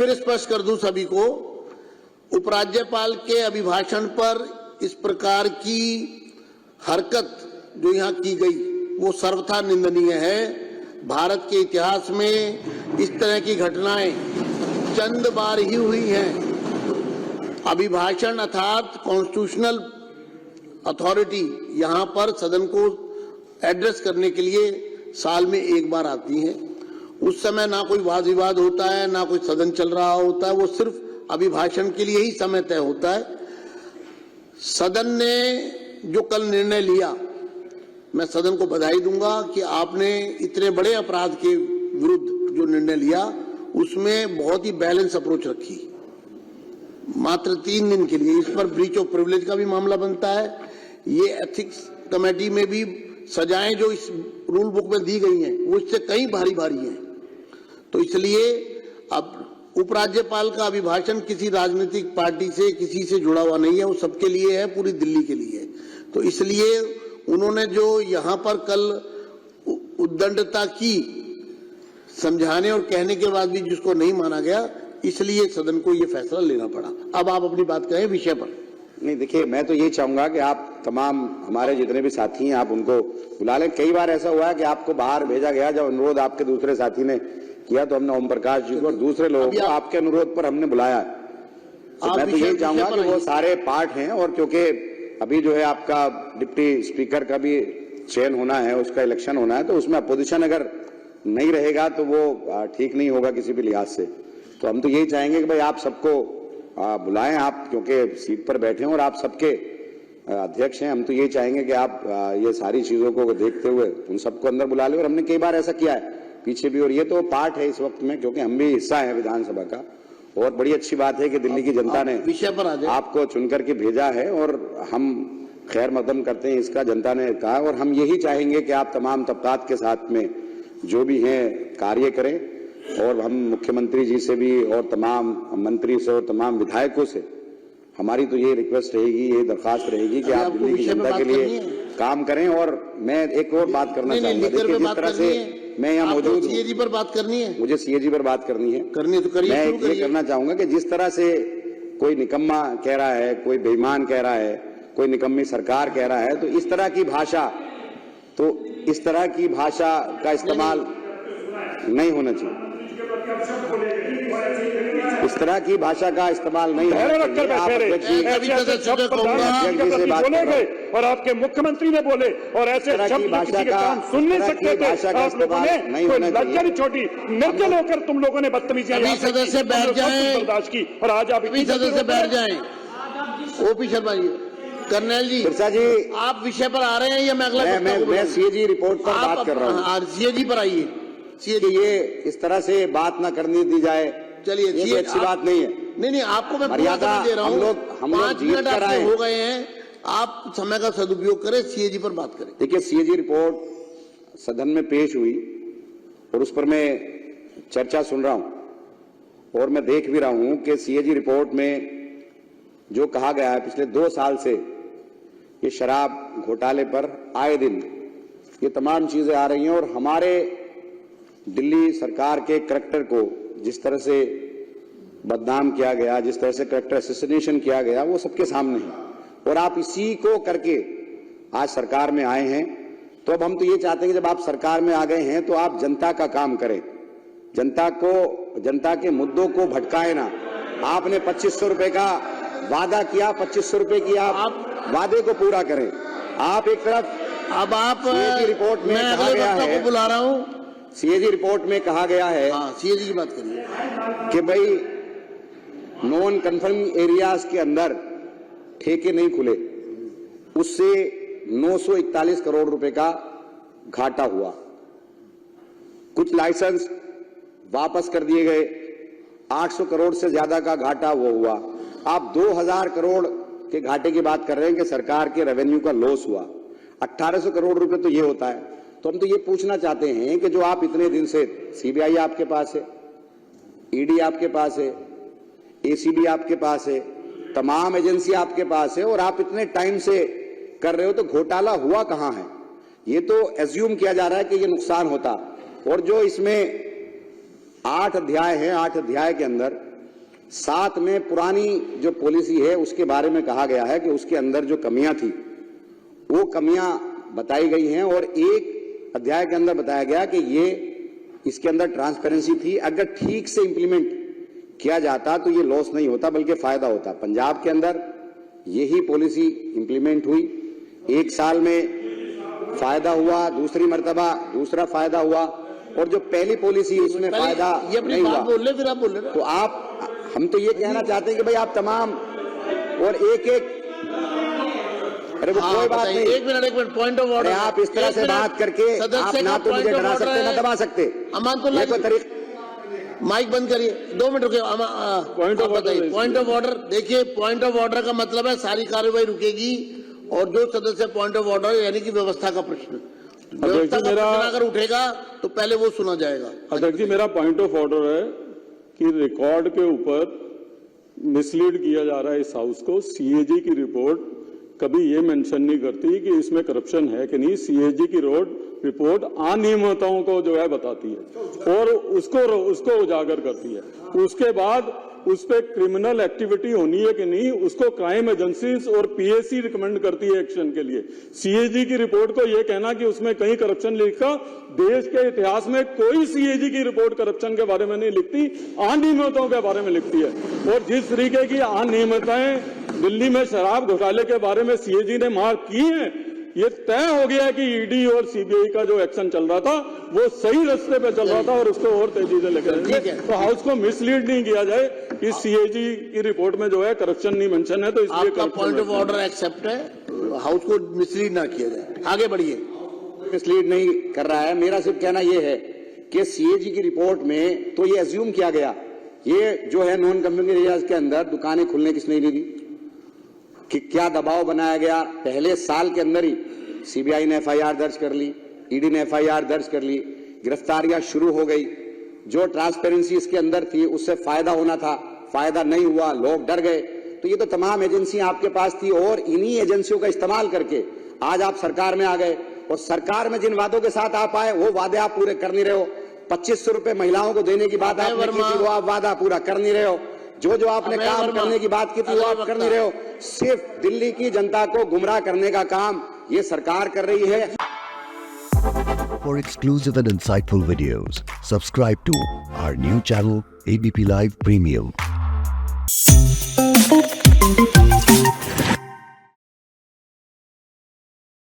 फिर स्पष्ट कर दूं सभी को, उपराज्यपाल के अभिभाषण पर इस प्रकार की हरकत जो यहाँ की गई वो सर्वथा निंदनीय है। भारत के इतिहास में इस तरह की घटनाएं चंद बार ही हुई हैं। अभिभाषण अर्थात कॉन्स्टिट्यूशनल अथॉरिटी यहाँ पर सदन को एड्रेस करने के लिए साल में एक बार आती है। उस समय ना कोई वाद विवाद होता है, ना कोई सदन चल रहा होता है, वो सिर्फ अभिभाषण के लिए ही समय तय होता है। सदन ने जो कल निर्णय लिया, मैं सदन को बधाई दूंगा कि आपने इतने बड़े अपराध के विरुद्ध जो निर्णय लिया उसमें बहुत ही बैलेंस अप्रोच रखी। मात्र 3 दिन के लिए इस पर ब्रीच ऑफ प्रिविलेज का भी मामला बनता है। ये एथिक्स कमेटी में भी सजाएं जो इस रूल बुक में दी गई हैं वो इससे कहीं भारी भारी हैं। तो इसलिए अब उपराज्यपाल का अभिभाषण किसी राजनीतिक पार्टी से किसी से जुड़ा हुआ नहीं है, वो सबके लिए है, पूरी दिल्ली के लिए। तो इसलिए उन्होंने जो यहाँ पर कल उद्दंडता की, समझाने और कहने के बाद भी जिसको नहीं माना गया, इसलिए सदन को ये फैसला लेना पड़ा। अब आप अपनी बात कहें विषय पर। नहीं, देखिए, मैं तो ये चाहूंगा कि आप तमाम हमारे जितने भी साथी हैं आप उनको बुला लें। कई बार ऐसा हुआ है कि आपको बाहर भेजा गया, जब अनुरोध आपके दूसरे साथी ने किया तो हमने ओम प्रकाश जी को और दूसरे लोगों को आपके अनुरोध पर हमने बुलाया। तो मैं तो ये चाहूंगा कि वो सारे पार्ट हैं, और क्योंकि अभी जो है आपका डिप्टी स्पीकर का भी चयन होना है, उसका इलेक्शन होना है, तो उसमें अपोजिशन अगर नहीं रहेगा तो वो ठीक नहीं होगा किसी भी लिहाज से। तो हम तो यही चाहेंगे कि भाई आप सबको बुलाएं, आप क्योंकि सीट पर बैठे हैं और आप सबके अध्यक्ष हैं। हम तो यही चाहेंगे कि आप ये सारी चीजों को देखते हुए उन सबको अंदर बुला लें। और हमने कई बार ऐसा किया है पीछे भी, और ये तो पार्ट है इस वक्त में, क्योंकि हम भी हिस्सा है विधानसभा का। और बड़ी अच्छी बात है कि दिल्ली की जनता ने विषय पर आपको चुनकर के भेजा है, और हम खैर मकदम करते हैं इसका, जनता ने कहा। और हम यही चाहेंगे कि आप तमाम तबकात के साथ में जो भी हैं कार्य करें, और हम मुख्यमंत्री जी से भी और तमाम मंत्री से और तमाम विधायकों से हमारी तो ये रिक्वेस्ट रहेगी, ये दरखास्त रहेगी कि आप दिल्ली की जनता के लिए काम करें। और मैं एक और बात करना चाहूंगा, देखिए जिस तरह से मैं यहाँ मौजूद हूँ, सीएजी पर बात करनी है, मुझे सीएजी पर बात करनी है, तो करिए। मैं ये करना चाहूंगा कि जिस तरह से कोई निकम्मा कह रहा है, कोई बेईमान कह रहा है, कोई निकम्मी सरकार कह रहा है, तो इस तरह की भाषा का इस्तेमाल नहीं होना चाहिए। इस तरह की भाषा का इस्तेमाल नहीं होना चाहिए। और आपके मुख्यमंत्री ने बोले और ऐसे शब्द किसी के कान सुन नहीं सकते थे। आप लोगों ने कोई लज्जा नहीं छोड़ी, निर्जल होकर तुम लोगों ने बदतमीजियां सदस्य बैठ जाएं बर्दाश्त की, और आज आप सदस्य बैठ जाएं। ओपी शर्मा जी, कर्नल जी, बिरसा जी, आप विषय पर आ रहे हैं या मैं अगला? मैं सीएजी रिपोर्ट पर बात कर रहा हूँ। सीएजी पर आइए। ये इस तरह से बात ना करने दी जाए, चलिए, ये अच्छी बात नहीं है। नहीं, आपको मैं मर्यादा दे रहा हूँ। हम लोग 5 मिनट आपके हो गए हैं, आप समय का सदुपयोग करें, सीएजी पर बात करें। देखिए, सीएजी रिपोर्ट सदन में पेश हुई और उस पर मैं चर्चा सुन रहा हूं, और मैं देख भी रहा हूं कि सीएजी रिपोर्ट में जो कहा गया है, पिछले 2 साल से ये शराब घोटाले पर आए दिन ये तमाम चीजें आ रही हैं, और हमारे दिल्ली सरकार के करैक्टर को जिस तरह से बदनाम किया गया, जिस तरह से करैक्टर असैसिनेशन किया गया, वो सबके सामने है। और आप इसी को करके आज सरकार में आए हैं। तो अब हम तो ये चाहते हैं कि जब आप सरकार में आ गए हैं तो आप जनता का काम करें, जनता के मुद्दों को भटकाए ना। आपने 2500 रुपए का वादा किया, 2500 रुपए की आप वादे को पूरा करें। आप एक तरफ, अब आप रिपोर्ट में कहा गया है, बुला रहा हूं, सीएजी रिपोर्ट में कहा गया है, सीएजी की बात करिए, कि भाई नॉन कन्फर्मिंग एरियाज के अंदर ठेके नहीं खुले, उससे 941 करोड़ रुपए का घाटा हुआ। कुछ लाइसेंस वापस कर दिए गए, 800 करोड़ से ज्यादा का घाटा वो हुआ। आप 2000 करोड़ के घाटे की बात कर रहे हैं कि सरकार के रेवेन्यू का लॉस हुआ। 1800 करोड़ रुपए तो ये होता है। तो हम तो ये पूछना चाहते हैं कि जो आप इतने दिन से, सीबीआई आपके पास है, ईडी आपके पास है, एसीबी आपके पास है, तमाम एजेंसी आपके पास है, और आप इतने टाइम से कर रहे हो, तो घोटाला हुआ कहां है? ये तो एज्यूम किया जा रहा है कि ये नुकसान होता। और जो इसमें 8 अध्याय हैं, 8 अध्याय के अंदर साथ में पुरानी जो पॉलिसी है उसके बारे में कहा गया है कि उसके अंदर जो कमियां थी वो कमियां बताई गई हैं और एक अध्याय के अंदर बताया गया कि ये इसके अंदर ट्रांसपेरेंसी थी, अगर ठीक से इंप्लीमेंट किया जाता तो ये लॉस नहीं होता बल्कि फायदा होता। पंजाब के अंदर यही पॉलिसी इंप्लीमेंट हुई, 1 साल में फायदा हुआ, दूसरी मर्तबा दूसरा फायदा हुआ, और जो पहली पॉलिसी उसमें फायदा ये अपनी नहीं बात हुआ। बोल ले, फिर आप बोल ले। तो हम तो ये कहना चाहते हैं कि भाई आप तमाम और एक अरे वो कोई बात नहीं, एक मिनट पॉइंट ऑफ ऑर्डर। आप इस तरह से बात करके आप ना तो मुझे डरा सकते ना दबा सकते। अमान तो माइक बंद करिए, 2 मिनट रुके। पॉइंट ऑफ ऑर्डर देखिए, पॉइंट ऑफ ऑर्डर का मतलब है सारी कार्रवाई रुकेगी और जो सदस्य पॉइंट ऑफ ऑर्डर यानी कि व्यवस्था का प्रश्न, व्यवस्था का प्रश्न अगर उठेगा तो पहले वो सुना जाएगा। अध्यक्ष जी, मेरा पॉइंट ऑफ ऑर्डर है कि रिकॉर्ड के ऊपर मिसलीड किया जा रहा है इस हाउस को। सीएजी की रिपोर्ट कभी ये मेंशन नहीं करती कि इसमें करप्शन है कि नहीं। सीएजी की रिपोर्ट अनियमितताओं को जो है बताती है और उसको उजागर करती है। उसके बाद उस पर क्रिमिनल एक्टिविटी होनी है कि नहीं, उसको क्राइम एजेंसीज और पीएसी रिकमेंड करती है एक्शन के लिए। सीएजी की रिपोर्ट को यह कहना कि उसमें कहीं करप्शन लिखा, देश के इतिहास में कोई सीएजी की रिपोर्ट करप्शन के बारे में नहीं लिखती, अनियमितताओं के बारे में लिखती है। और जिस तरीके की अनियमितताएं दिल्ली में शराब घोटाले के बारे में सीएजी ने मार्क की है, ये तय हो गया कि ईडी और सीबीआई का जो एक्शन चल रहा था वो सही रास्ते पे चल रहा था और उसको और तेजी से लेकर जाएंगे। तो हाउस को मिसलीड नहीं किया जाए कि सीएजी की रिपोर्ट में जो है करप्शन नहीं मेंशन है, तो इसलिए आपका पॉइंट ऑफ ऑर्डर एक्सेप्ट है, हाउस को मिसलीड ना किया जाए। आगे बढ़िए। मिसलीड नहीं कर रहा है, मेरा सिर्फ कहना यह है कि सीएजी की रिपोर्ट में तो ये अज्यूम किया गया, ये जो है नॉन कम्युनिटी एरियाज के अंदर दुकानें खुलने किसने नहीं दी, कि क्या दबाव बनाया गया। पहले साल के अंदर ही सीबीआई ने एफआईआर दर्ज कर ली, ईडी ने एफआईआर दर्ज कर ली, गिरफ्तारियां शुरू हो गई। जो ट्रांसपेरेंसी इसके अंदर थी उससे फायदा होना था, फायदा नहीं हुआ, लोग डर गए। तो ये तो तमाम एजेंसियां आपके पास थी और इन्हीं एजेंसियों का इस्तेमाल करके आज आप सरकार में आ गए और सरकार में जिन वादों के साथ आप आए वो वादे आप पूरे कर नहीं रहे हो। 2500 रुपए महिलाओं को देने की बात आपने की थी, वो आप वादा पूरा कर नहीं रहे हो। जो आपने काम करने की बात की थी वो आप कर नहीं रहे हो। सिर्फ दिल्ली की जनता को गुमराह करने का काम ये सरकार कर रही है। For exclusive and insightful videos, subscribe to our new channel ABP Live Premium.